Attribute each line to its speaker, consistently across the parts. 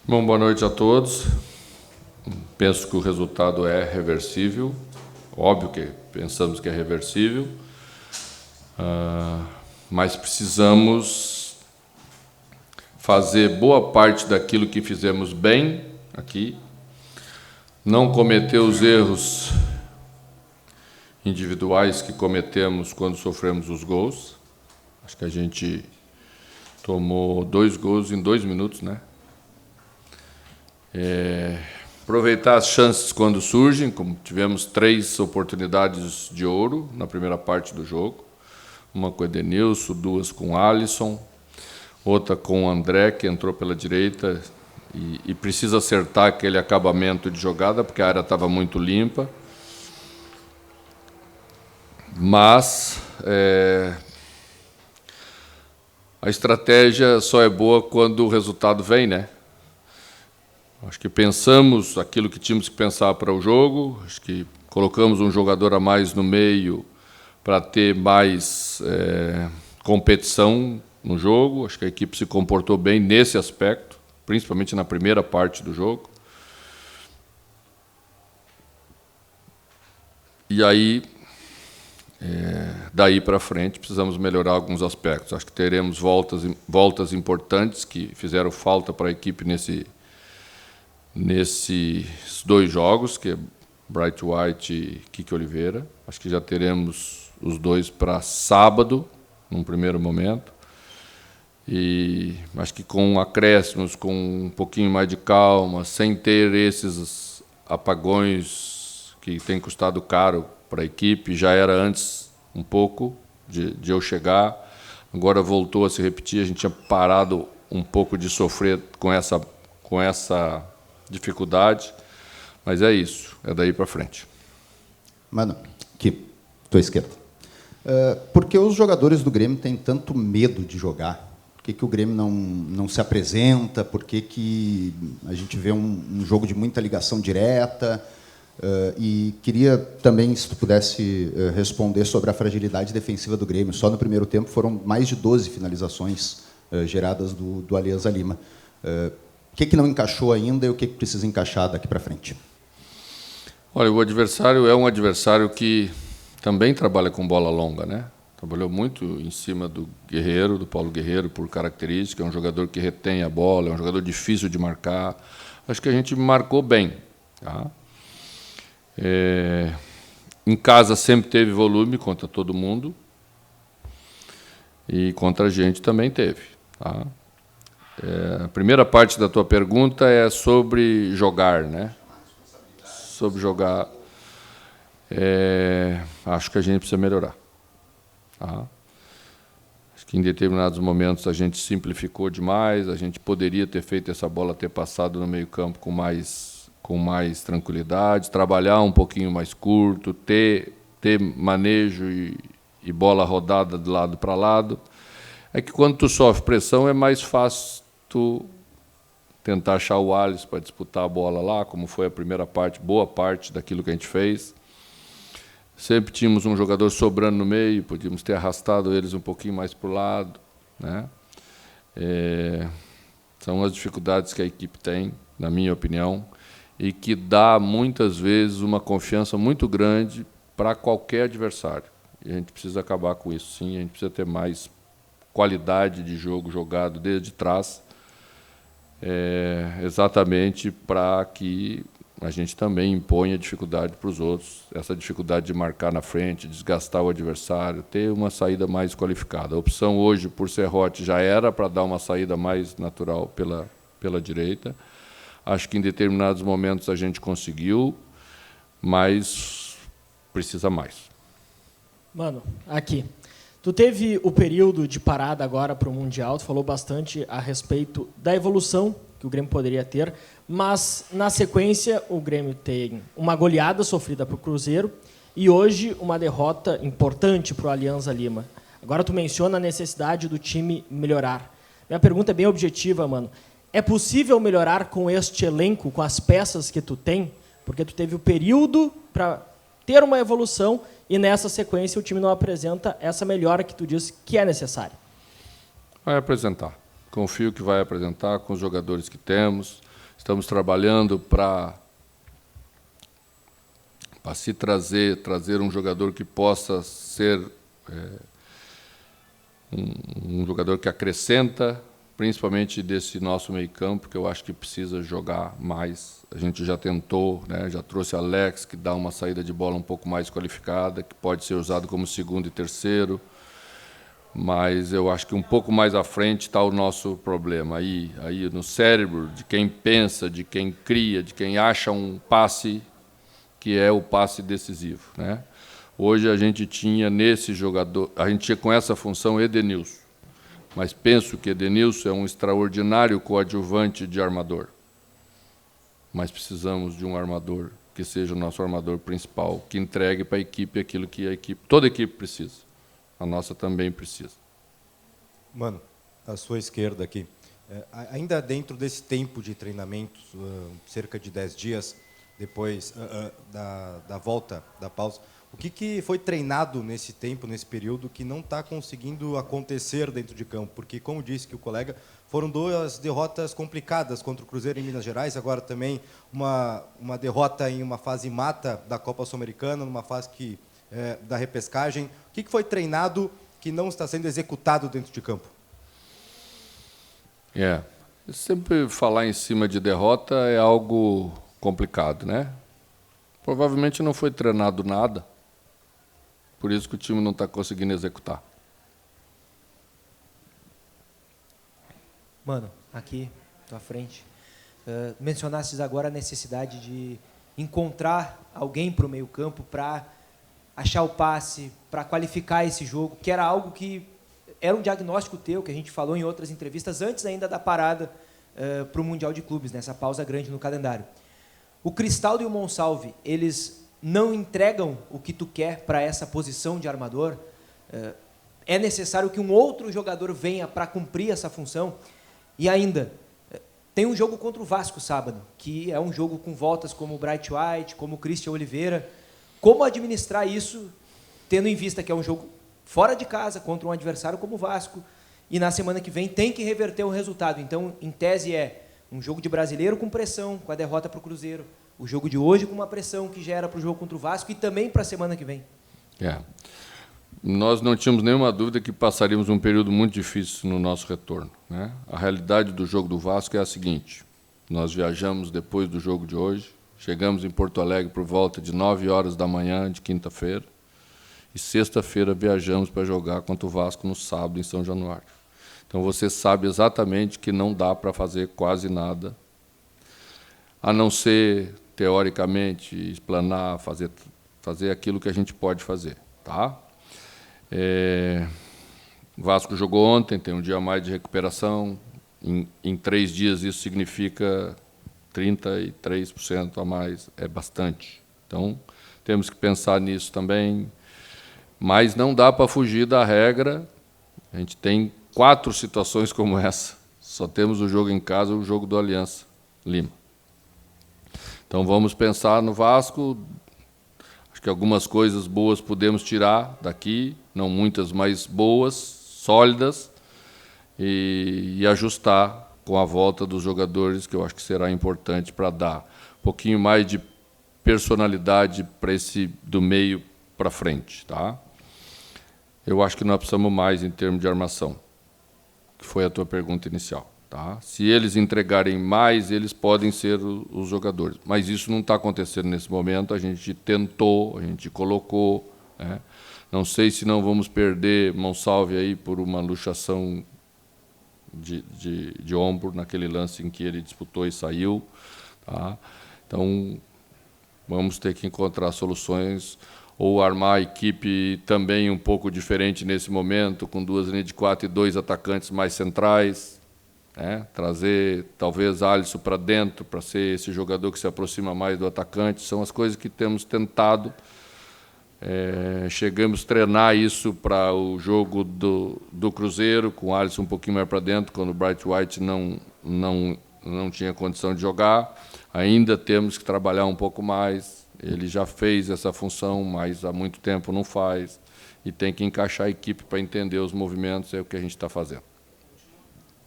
Speaker 1: Bom, boa noite a todos. Penso que o resultado é reversível. Óbvio que pensamos que é reversível, mas precisamos fazer boa parte daquilo que fizemos bem aqui, não cometer os erros individuais que cometemos quando sofremos os gols. Acho que a gente tomou 2 gols em 2 minutos, né? Aproveitar as chances quando surgem, como tivemos 3 oportunidades de ouro na primeira parte do jogo, uma com o Edenilson, 2 com o Alisson, outra com o André, que entrou pela direita e precisa acertar aquele acabamento de jogada, porque a área estava muito limpa. Mas a estratégia só é boa quando o resultado vem, né? Acho que pensamos aquilo que tínhamos que pensar para o jogo, acho que colocamos um jogador a mais no meio para ter mais competição no jogo. Acho que a equipe se comportou bem nesse aspecto, principalmente na primeira parte do jogo. E aí, daí para frente, precisamos melhorar alguns aspectos. Acho que teremos voltas importantes que fizeram falta para a equipe nesses 2 jogos, que é Bright White e Kiki Oliveira. Acho que já teremos os 2 para sábado, num primeiro momento. E acho que com acréscimos, com um pouquinho mais de calma, sem ter esses apagões que tem custado caro para a equipe, já era antes um pouco de eu chegar, agora voltou a se repetir. A gente tinha parado um pouco de sofrer com essa dificuldade, mas é isso, é daí para frente.
Speaker 2: Mano, aqui, tua esquerda. Por que os jogadores do Grêmio têm tanto medo de jogar? Por que o Grêmio não se apresenta? Por que a gente vê um jogo de muita ligação direta? E queria também, se tu pudesse responder sobre a fragilidade defensiva do Grêmio. Só no primeiro tempo foram mais de 12 finalizações geradas do Alianza Lima. O que não encaixou ainda e o que precisa encaixar daqui para frente?
Speaker 1: Olha, o adversário é um adversário que também trabalha com bola longa, né? Trabalhou muito em cima do Guerreiro, do Paulo Guerreiro, por característica. É um jogador que retém a bola, é um jogador difícil de marcar. Acho que a gente marcou bem, tá? Em casa sempre teve volume contra todo mundo e contra a gente também teve, tá? A primeira parte da tua pergunta é sobre jogar, né? Sobre jogar. Acho que a gente precisa melhorar. Tá? Acho que em determinados momentos a gente simplificou demais, a gente poderia ter feito essa bola ter passado no meio-campo com mais tranquilidade, trabalhar um pouquinho mais curto, ter manejo e bola rodada de lado para lado. É que quando tu sofre pressão é mais fácil tu tentar achar o Alisson para disputar a bola lá, como foi a primeira parte, boa parte daquilo que a gente fez. Sempre tínhamos um jogador sobrando no meio, podíamos ter arrastado eles um pouquinho mais para o lado, né? São as dificuldades que a equipe tem, na minha opinião, e que dá, muitas vezes, uma confiança muito grande para qualquer adversário. E a gente precisa acabar com isso, sim. A gente precisa ter mais qualidade de jogo jogado desde trás, exatamente para que a gente também imponha dificuldade para os outros, essa dificuldade de marcar na frente, desgastar o adversário, ter uma saída mais qualificada. A opção hoje, por Serrote, já era para dar uma saída mais natural pela direita. Acho que em determinados momentos a gente conseguiu, mas precisa mais.
Speaker 3: Mano, aqui. Tu teve o período de parada agora para o Mundial, tu falou bastante a respeito da evolução que o Grêmio poderia ter, mas, na sequência, o Grêmio tem uma goleada sofrida para o Cruzeiro e hoje uma derrota importante para o Alianza Lima. Agora tu menciona a necessidade do time melhorar. Minha pergunta é bem objetiva, mano. É possível melhorar com este elenco, com as peças que tu tem? Porque tu teve o período para ter uma evolução e nessa sequência o time não apresenta essa melhora que tu disse que é necessária.
Speaker 1: Vai apresentar. Confio que vai apresentar com os jogadores que temos. Estamos trabalhando para se trazer um jogador que possa ser um jogador que acrescenta, principalmente desse nosso meio-campo, que eu acho que precisa jogar mais. A gente já tentou, né, já trouxe Alex, que dá uma saída de bola um pouco mais qualificada, que pode ser usado como segundo e terceiro, mas eu acho que um pouco mais à frente está o nosso problema. Aí no cérebro de quem pensa, de quem cria, de quem acha um passe que é o passe decisivo, né? Hoje a gente tinha nesse jogador, a gente tinha com essa função Edenilson, mas penso que Edenilson é um extraordinário coadjuvante de armador. Mas precisamos de um armador que seja o nosso armador principal, que entregue para a equipe aquilo que toda a equipe precisa. A nossa também precisa.
Speaker 4: Mano, à sua esquerda aqui, ainda dentro desse tempo de treinamento, cerca de 10 dias depois da volta, da pausa, o que foi treinado nesse tempo, nesse período, que não está conseguindo acontecer dentro de campo? Porque, como disse que o colega, foram 2 derrotas complicadas contra o Cruzeiro em Minas Gerais, agora também uma derrota em uma fase mata da Copa Sul-Americana, numa fase da repescagem. O que foi treinado que não está sendo executado dentro de campo?
Speaker 1: Sempre falar em cima de derrota é algo complicado, né? Provavelmente não foi treinado nada, por isso que o time não está conseguindo executar.
Speaker 5: Mano, aqui, tua frente, mencionastes agora a necessidade de encontrar alguém para o meio-campo para achar o passe, para qualificar esse jogo, que era algo que era um diagnóstico teu, que a gente falou em outras entrevistas, antes ainda da parada para o Mundial de Clubes, nessa pausa grande no calendário. O Cristaldo e o Monsalve, eles não entregam o que tu quer para essa posição de armador? É necessário que um outro jogador venha para cumprir essa função? E ainda, tem um jogo contra o Vasco sábado, que é um jogo com voltas como o Bright White, como o Christian Oliveira. Como administrar isso, tendo em vista que é um jogo fora de casa, contra um adversário como o Vasco, e na semana que vem tem que reverter o resultado? Então, em tese, é um jogo de brasileiro com pressão, com a derrota para o Cruzeiro. O jogo de hoje com uma pressão que gera para o jogo contra o Vasco e também para a semana que vem.
Speaker 1: Nós não tínhamos nenhuma dúvida que passaríamos um período muito difícil no nosso retorno, né? A realidade do jogo do Vasco é a seguinte: nós viajamos depois do jogo de hoje, chegamos em Porto Alegre por volta de 9 horas da manhã de quinta-feira e sexta-feira viajamos para jogar contra o Vasco no sábado em São Januário. Então você sabe exatamente que não dá para fazer quase nada, a não ser, teoricamente, explanar, fazer aquilo que a gente pode fazer, tá? O Vasco jogou ontem, tem um dia a mais de recuperação. Em 3 dias isso significa 33% a mais, é bastante. Então, temos que pensar nisso também. Mas não dá para fugir da regra. A gente tem 4 situações como essa. Só temos o jogo em casa e o jogo do Aliança Lima. Então, vamos pensar no Vasco. Acho que algumas coisas boas podemos tirar daqui, não muitas, mas boas, sólidas, e ajustar com a volta dos jogadores, que eu acho que será importante para dar um pouquinho mais de personalidade para esse do meio para frente, tá? Eu acho que nós precisamos mais em termos de armação, que foi a tua pergunta inicial, tá? Se eles entregarem mais, eles podem ser os jogadores, mas isso não está acontecendo nesse momento. A gente tentou, a gente colocou, né? Não sei se não vamos perder Monsalve aí por uma luxação de ombro naquele lance em que ele disputou e saiu, tá? Então, vamos ter que encontrar soluções ou armar a equipe também um pouco diferente nesse momento, com 2 linhas de 4 e 2 atacantes mais centrais, né? Trazer, talvez, Alisson para dentro, para ser esse jogador que se aproxima mais do atacante. São as coisas que temos tentado. Chegamos a treinar isso para o jogo do Cruzeiro, com o Alisson um pouquinho mais para dentro, quando o Bright White não tinha condição de jogar. Ainda temos que trabalhar um pouco mais. Ele já fez essa função, mas há muito tempo não faz. E tem que encaixar a equipe para entender os movimentos, é o que a gente está fazendo.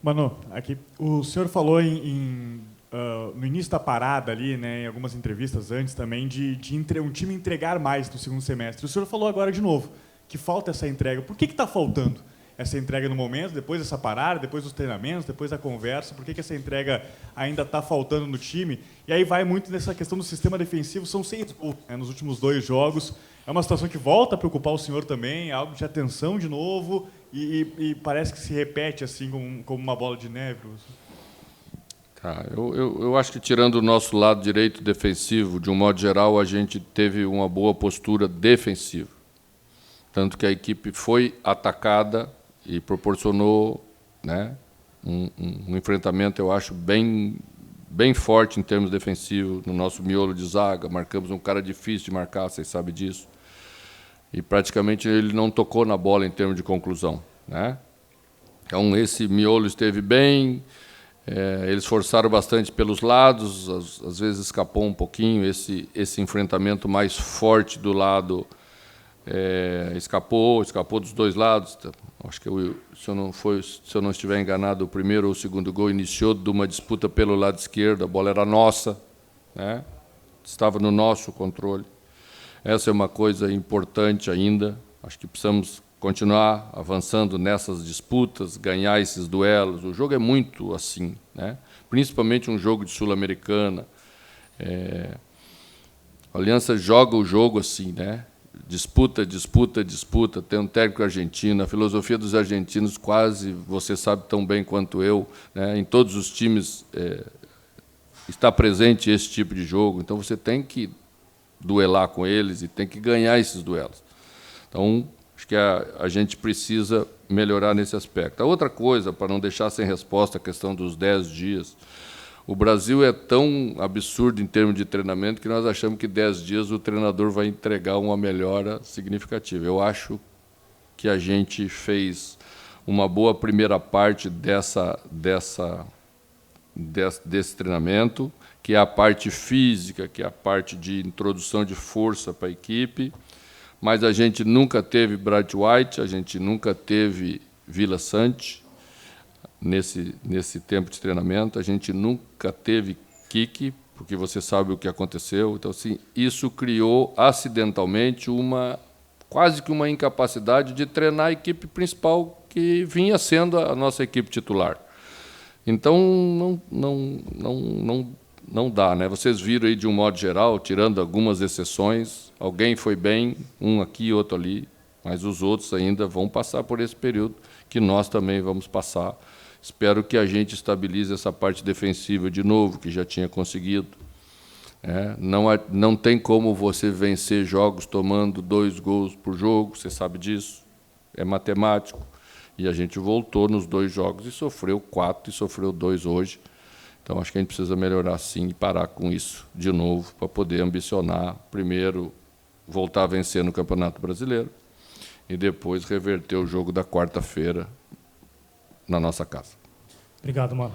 Speaker 6: Manu, aqui, o senhor falou em no início da parada ali, né, em algumas entrevistas antes também, de um time entregar mais no segundo semestre. O senhor falou agora de novo que falta essa entrega. Por que está faltando essa entrega no momento, depois dessa parada, depois dos treinamentos, depois da conversa? Por que essa entrega ainda está faltando no time? E aí vai muito nessa questão do sistema defensivo. São 6 gols, né, nos últimos 2 jogos. É uma situação que volta a preocupar o senhor também, é algo de atenção de novo, e parece que se repete assim como uma bola de neve.
Speaker 1: Tá, eu acho que, tirando o nosso lado direito defensivo, de um modo geral, a gente teve uma boa postura defensiva. Tanto que a equipe foi atacada e proporcionou, né, um enfrentamento, eu acho, bem forte em termos defensivos, no nosso miolo de zaga. Marcamos um cara difícil de marcar, vocês sabem disso. E praticamente ele não tocou na bola em termos de conclusão, né? Então, esse miolo esteve bem. Eles forçaram bastante pelos lados, às vezes escapou um pouquinho. Esse enfrentamento mais forte do lado escapou dos 2 lados. Acho que, se eu não estiver enganado, o primeiro ou o segundo gol iniciou de uma disputa pelo lado esquerdo. A bola era nossa, né? Estava no nosso controle. Essa é uma coisa importante ainda. Acho que precisamos continuar avançando nessas disputas, ganhar esses duelos. O jogo é muito assim, né? Principalmente um jogo de Sul-Americana. A Aliança joga o jogo assim, né? Disputa, disputa, disputa. Tem um técnico argentino. A filosofia dos argentinos, quase, você sabe tão bem quanto eu, né? Em todos os times está presente esse tipo de jogo. Então, você tem que duelar com eles e tem que ganhar esses duelos. Então, acho que a gente precisa melhorar nesse aspecto. A outra coisa, para não deixar sem resposta a questão dos 10 dias, o Brasil é tão absurdo em termos de treinamento que nós achamos que 10 dias o treinador vai entregar uma melhora significativa. Eu acho que a gente fez uma boa primeira parte desse treinamento, que é a parte física, que é a parte de introdução de força para a equipe, mas a gente nunca teve Bright White, a gente nunca teve Vila Sante nesse tempo de treinamento, a gente nunca teve Kiki, porque você sabe o que aconteceu. Então, assim, isso criou acidentalmente quase que uma incapacidade de treinar a equipe principal, que vinha sendo a nossa equipe titular. Então, não dá, né? Vocês viram aí, de um modo geral, tirando algumas exceções, alguém foi bem, um aqui, outro ali, mas os outros ainda vão passar por esse período, que nós também vamos passar. Espero que a gente estabilize essa parte defensiva de novo, que já tinha conseguido. Não tem como você vencer jogos tomando 2 gols por jogo, você sabe disso, é matemático. E a gente voltou nos 2 jogos e sofreu 4 e sofreu 2 hoje. Então, acho que a gente precisa melhorar, sim, e parar com isso de novo, para poder ambicionar, primeiro, voltar a vencer no Campeonato Brasileiro e depois reverter o jogo da quarta-feira na nossa casa.
Speaker 7: Obrigado, mano.